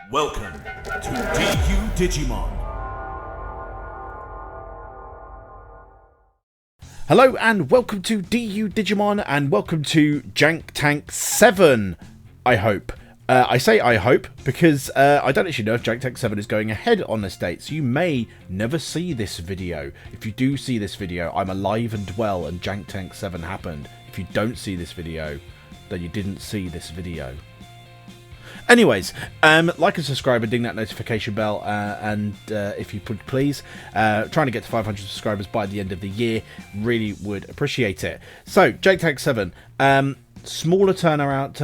Welcome to Digimon. Hello and welcome to Digimon and welcome to Jank Tank 7, I hope. I say I hope because I don't actually know if Jank Tank 7 is going ahead on this date, so you may never see this video. If you do see this video, I'm alive and well and Jank Tank 7 happened. If you don't see this video, then you didn't see this video. Anyways, like and subscribe and ding that notification bell, and if you would please, trying to get to 500 subscribers by the end of the year, really would appreciate it. So, Jank Tank 7, smaller turnout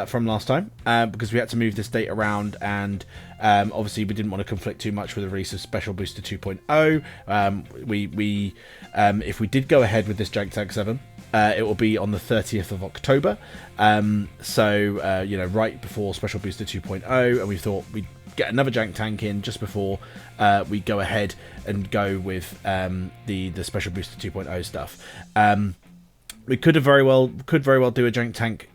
from last time, because we had to move this date around, and obviously we didn't want to conflict too much with the release of Special Booster 2.0. If we did go ahead with this Jank Tank 7, it will be on the 30th of October, so right before Special Booster 2.0, and we thought we'd get another Jank Tank in just before we go ahead and go with the Special Booster 2.0 stuff. We could very well do a Jank Tank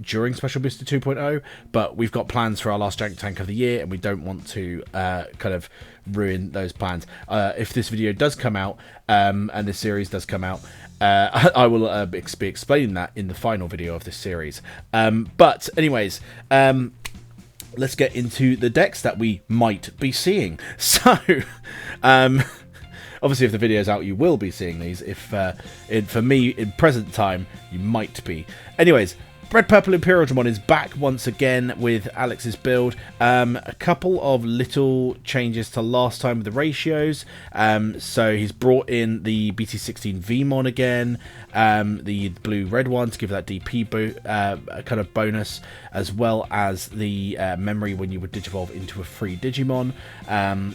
during Special Booster 2.0, but we've got plans for our last Jank Tank of the year, and we don't want to kind of ruin those plans. If this video does come out, and this series does come out, I will be explaining that in the final video of this series. But anyways, let's get into the decks that we might be seeing. So, obviously, if the video's out, you will be seeing these. If for me, in present time, you might be. Anyways, Red Purple Imperialdramon is back once again with Alex's build. A couple of little changes to last time with the ratios. So he's brought in the BT18 VMon again, the blue-red one to give that DP kind of bonus, as well as the memory when you would digivolve into a free Digimon.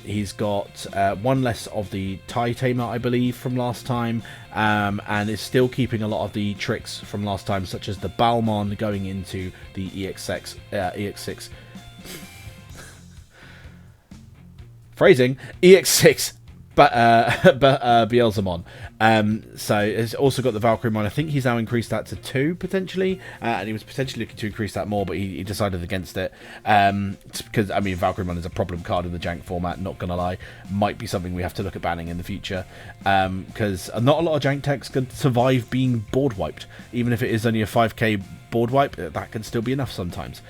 He's got one less of the tie tamer, I believe, from last time, and is still keeping a lot of the tricks from last time, such as the Balmon going into the EX6 phrasing EX6 but Beelzemon. So it's also got the Valkyriemon. I think he's now increased that to 2 potentially, and he was potentially looking to increase that more, but he decided against it, because I mean Valkyriemon is a problem card in the Jank format, not gonna lie. Might be something we have to look at banning in the future, because not a lot of Jank Tanks can survive being board wiped. Even if it is only a 5k board wipe, that can still be enough sometimes.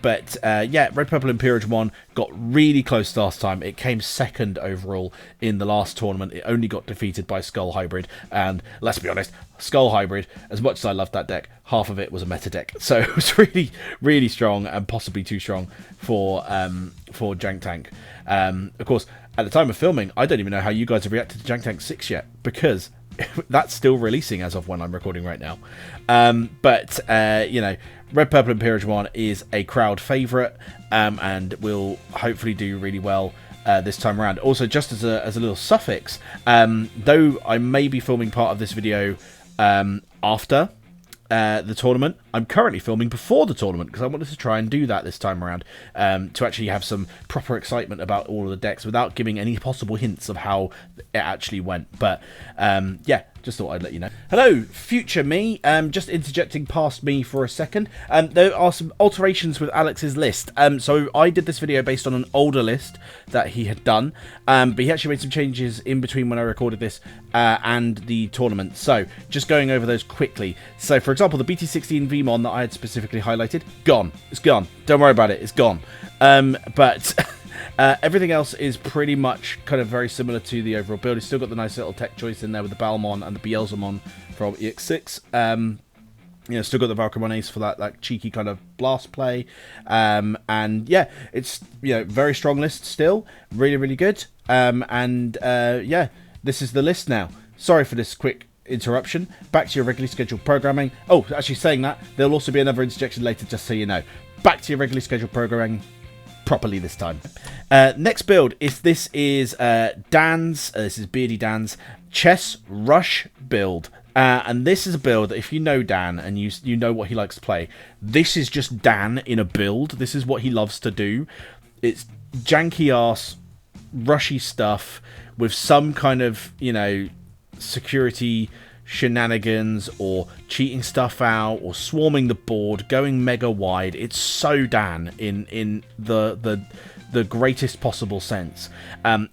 But Red Purple Imperialdramon got really close last time. It came second overall in the last tournament. It only got defeated by Skull Hybrid, and let's be honest, Skull Hybrid, as much as I loved that deck, half of it was a meta deck, so it was really, really strong, and possibly too strong for Jank Tank. Of course, at the time of filming, I don't even know how you guys have reacted to Jank Tank 6 yet, because that's still releasing as of when I'm recording right now. Red Purple Imperialdramon is a crowd favourite, and will hopefully do really well this time around. Also, just as a little suffix, though I may be filming part of this video after the tournament, I'm currently filming before the tournament because I wanted to try and do that this time around, to actually have some proper excitement about all of the decks without giving any possible hints of how it actually went. But just thought I'd let you know. Hello, future me. Just interjecting past me for a second. There are some alterations with Alex's list. So I did this video based on an older list that he had done, but he actually made some changes in between when I recorded this and the tournament. So just going over those quickly. So for example, the BT18 VMon that I had specifically highlighted, gone. It's gone. Don't worry about it. It's gone. Everything else is pretty much kind of very similar to the overall build. He's still got the nice little tech choice in there with the Balmon and the Beelzemon from EX6. Still got the Valkyriemon Ace for that cheeky kind of blast play. It's very strong list still. Really, really good. This is the list now. Sorry for this quick interruption. Back to your regularly scheduled programming. Oh, actually saying that, there'll also be another interjection later, just so you know. Back to your regularly scheduled programming properly this time. Next build is Dan's. This is Beardy Dan's Chess Rush build. And this is a build that if you know Dan and you know what he likes to play, this is just Dan in a build. This is what he loves to do. It's janky ass, rushy stuff with some kind of, security shenanigans or cheating stuff out or swarming the board, going mega wide. It's so Dan in the greatest possible sense.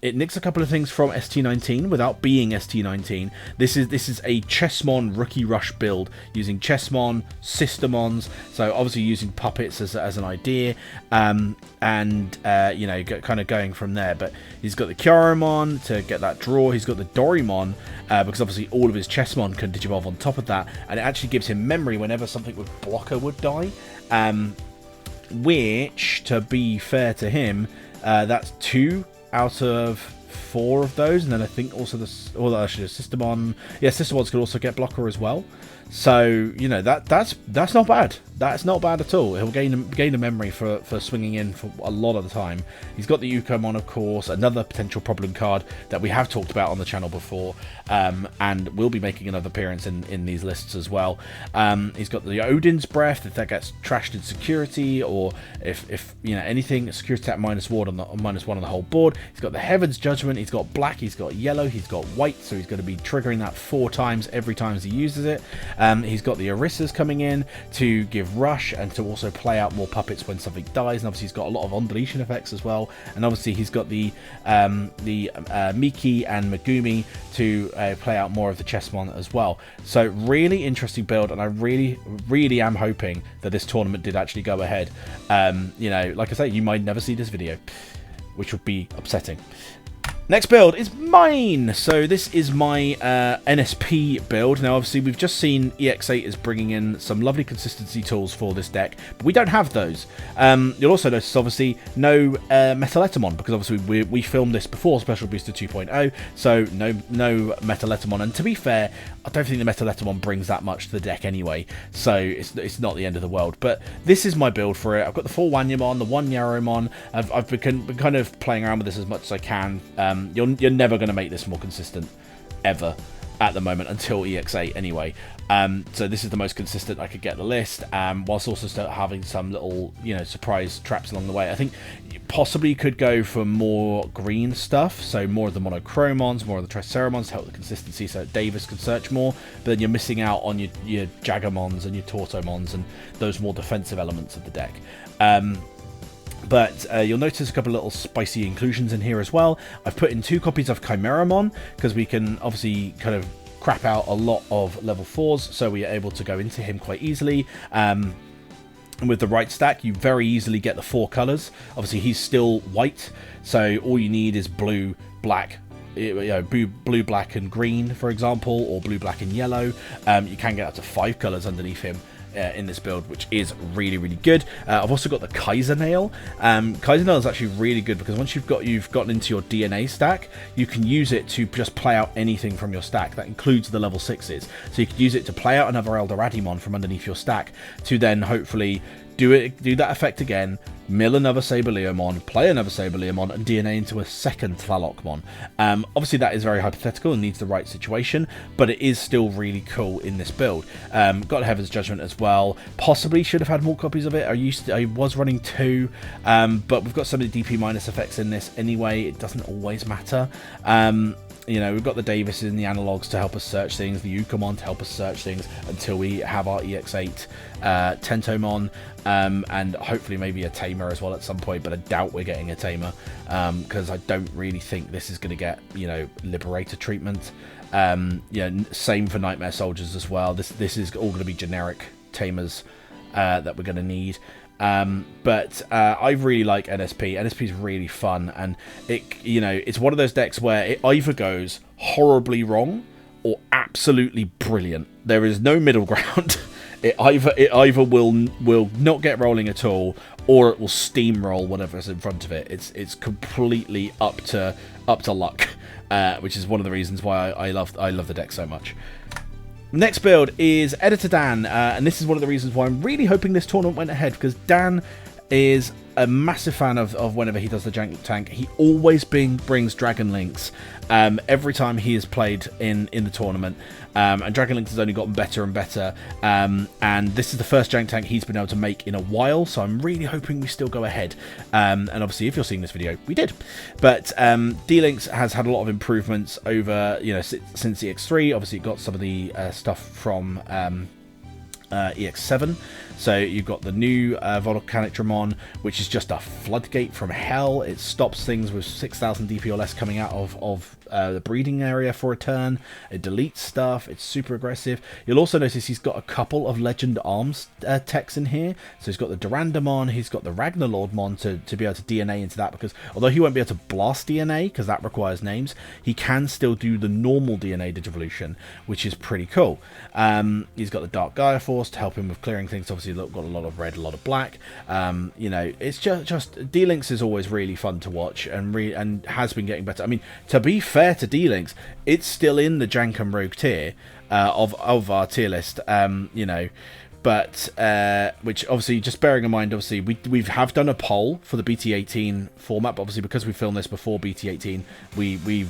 It nicks a couple of things from ST19 without being ST19. This is a Chessmon Rookie Rush build using Chessmon, Systemons, so obviously using puppets as an idea, and you know, kind of going from there. But he's got the Kyaromon to get that draw. He's got the Dorimon because obviously all of his Chessmon can digivolve on top of that, and it actually gives him memory whenever something with blocker would die. Which, to be fair to him, that's 2 out of 4 of those, and then I think also actually the Systemon, yeah, Systemons could also get blocker as well. So you know, that's not bad. That's not bad at all. He'll gain a memory for swinging in for a lot of the time. He's got the Ukomon, of course, another potential problem card that we have talked about on the channel before, and will be making another appearance in these lists as well. He's got the Odin's Breath if that gets trashed in security, or if you know, anything security at -1 on the whole board. He's got the Heaven's Judgment. He's got black. He's got yellow. He's got white. So he's going to be triggering that 4 times every time he uses it. He's got the Orissas coming in to give rush and to also play out more puppets when something dies, and obviously he's got a lot of on-deletion effects as well, and obviously he's got the Miki and Megumi to play out more of the Chessmon as well. So really interesting build, and I really am hoping that this tournament did actually go ahead. You know, like I say, you might never see this video, which would be upsetting. Next build is mine. So this is my NSP build. Now, obviously, we've just seen EX8 is bringing in some lovely consistency tools for this deck, but we don't have those. You'll also notice, obviously, no Metaletamon, because obviously we filmed this before Special Booster 2.0, so no Metaletamon. And to be fair, I don't think the Metaletamon brings that much to the deck anyway, so it's not the end of the world. But this is my build for it. I've got the 4 Wanyamon, the 1 Yaromon. I've been kind of playing around with this as much as I can. You're never going to make this more consistent ever at the moment until EX8 anyway. So this is the most consistent I could get the list, whilst also still having some little, you know, surprise traps along the way. I think you possibly could go for more green stuff, so more of the Monochromons, more of the Triceramons to help the consistency so Davis can search more, but then you're missing out on your Jagamons and your Tortomons and those more defensive elements of the deck. But you'll notice a couple of little spicy inclusions in here as well. I've put in 2 copies of Chimeramon, because we can obviously kind of crap out a lot of level 4s, so we are able to go into him quite easily. And with the right stack, you very easily get the 4 colours. Obviously, he's still white, so all you need is blue, black, you know, blue, black, and green, for example, or blue, black, and yellow. You can get up to 5 colours underneath him in this build, which is really good. I've also got the Kaiser Nail. Kaiser Nail is actually really good because once you've gotten into your DNA stack, you can use it to just play out anything from your stack. That includes the level 6s. So you could use it to play out another Eldoradimon from underneath your stack to then hopefully do that effect again, mill another Saberleomon, play another Saberleomon, and DNA into a second Thalokmon. Obviously that is very hypothetical and needs the right situation, but it is still really cool in this build. Got Heaven's Judgment as well. Possibly should have had more copies of it. I was running 2, but we've got some of the DP minus effects in this anyway. It doesn't always matter. You know, we've got the Davis in the analogs to help us search things, the Ukomon to help us search things until we have our EX8 Tentomon, and hopefully maybe a Tamer as well at some point, but I doubt we're getting a Tamer, because I don't really think this is going to get, you know, Liberator treatment. Yeah, same for Nightmare Soldiers as well. This is all going to be generic Tamers that we're going to need. But I really like NSP. NSP is really fun, and it's one of those decks where it either goes horribly wrong or absolutely brilliant. There is no middle ground. It either will not get rolling at all, or it will steamroll whatever's in front of it. It's completely up to luck, which is one of the reasons why I love the deck so much. Next build is Editor Dan, and this is one of the reasons why I'm really hoping this tournament went ahead, because Dan is a massive fan of whenever he does the Jank Tank. He always brings Dragon Links every time he has played in the tournament. And Dragon Links has only gotten better and better. And this is the first Jank Tank he's been able to make in a while, so I'm really hoping we still go ahead. And obviously, if you're seeing this video, we did. But D-Links has had a lot of improvements over, since EX3. Obviously, it got some of the stuff from EX7. So you've got the new Volcanicdramon, which is just a floodgate from hell. It stops things with 6,000 DP or less coming out of the breeding area for a turn. It deletes stuff. It's super aggressive. You'll also notice he's got a couple of Legend Arms techs in here. So he's got the Durandamon, he's got the Ragnarlordmon to be able to DNA into that, because although he won't be able to blast DNA, because that requires names, he can still do the normal DNA Digivolution, which is pretty cool. He's got the Dark Gaia Force to help him with clearing things. Obviously, got a lot of red, a lot of black. It's just D-Links is always really fun to watch, and has been getting better. I mean, to be fair to D-Links, it's still in the Jank and Rogue tier of our tier list. But which obviously, just bearing in mind, obviously we have done a poll for the BT18 format, but obviously because we filmed this before BT18, we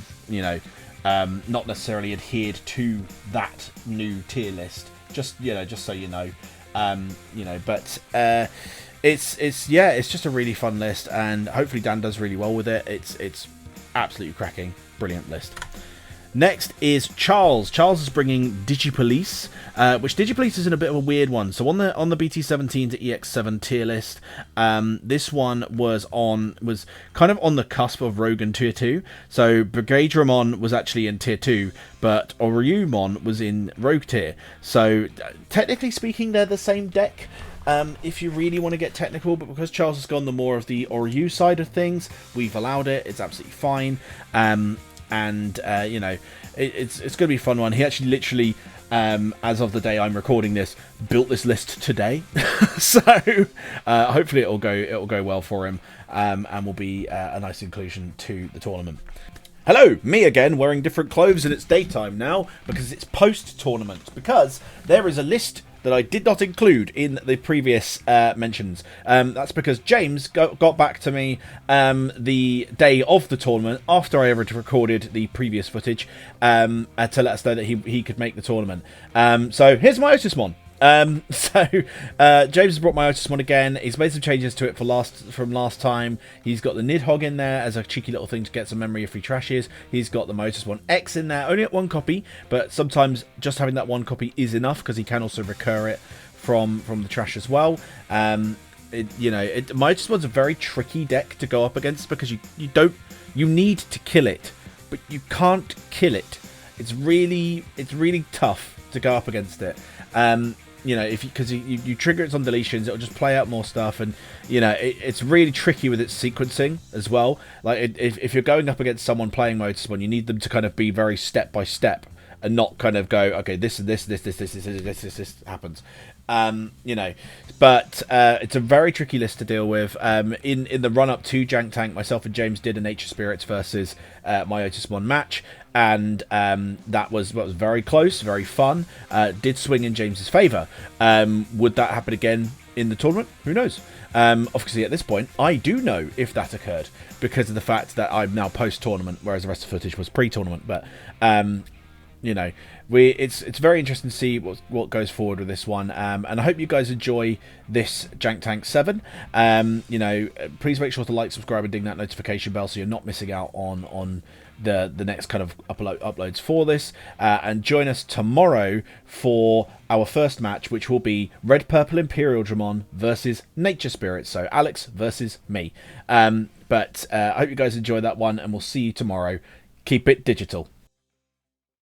not necessarily adhered to that new tier list. Just so you know. But it's just a really fun list, and hopefully Dan does really well with it. It's absolutely cracking, brilliant list. Next is Charles. Charles is bringing Digipolice, which Digipolice is in a bit of a weird one. So on the BT17 to EX7 tier list, this one was kind of on the cusp of Rogue and Tier 2. So Brigadramon was actually in Tier 2, but Oryumon was in Rogue tier. So technically speaking, they're the same deck. If you really want to get technical, but because Charles has gone the more of the Oryu side of things, we've allowed it. It's absolutely fine. It's going to be a fun one. He actually literally, as of the day I'm recording this, built this list today. So hopefully it'll go well for him, and will be a nice inclusion to the tournament. Hello, me again, wearing different clothes, and it's daytime now because it's post-tournament, because there is a list that I did not include in the previous mentions. That's because James got back to me the day of the tournament after I had recorded the previous footage to let us know that he could make the tournament. So here's my Otismon. James has brought my Otismon again. He's made some changes to it from last time. He's got the Nidhogg in there as a cheeky little thing to get some memory of free trashes. He's got the Otismon X in there, only at one copy, but sometimes just having that one copy is enough because he can also recur it from the trash as well. My Otismon's a very tricky deck to go up against because you need to kill it, but you can't kill it. It's really tough to go up against it. Because you trigger it on deletions, it'll just play out more stuff, and it's really tricky with its sequencing as well. Like if you're going up against someone playing Motorsport, you need them to kind of be very step by step and not kind of go, okay, this and this happens. But it's a very tricky list to deal with. In the run up to Jank Tank, myself and James did a Nature Spirits versus my Otismon match, and that was very close, very fun. Did swing in James's favour. Would that happen again in the tournament? Who knows? Obviously, at this point, I do know if that occurred because of the fact that I'm now post tournament, whereas the rest of the footage was pre tournament. But it's very interesting to see what goes forward with this one, and I hope you guys enjoy this Jank Tank 7. Please make sure to like, subscribe, and ding that notification bell so you're not missing out on the next kind of uploads for this, and join us tomorrow for our first match, which will be Red Purple Imperialdramon versus Nature Spirits, so Alex versus me. But I hope you guys enjoy that one, and we'll see you tomorrow. Keep it digital.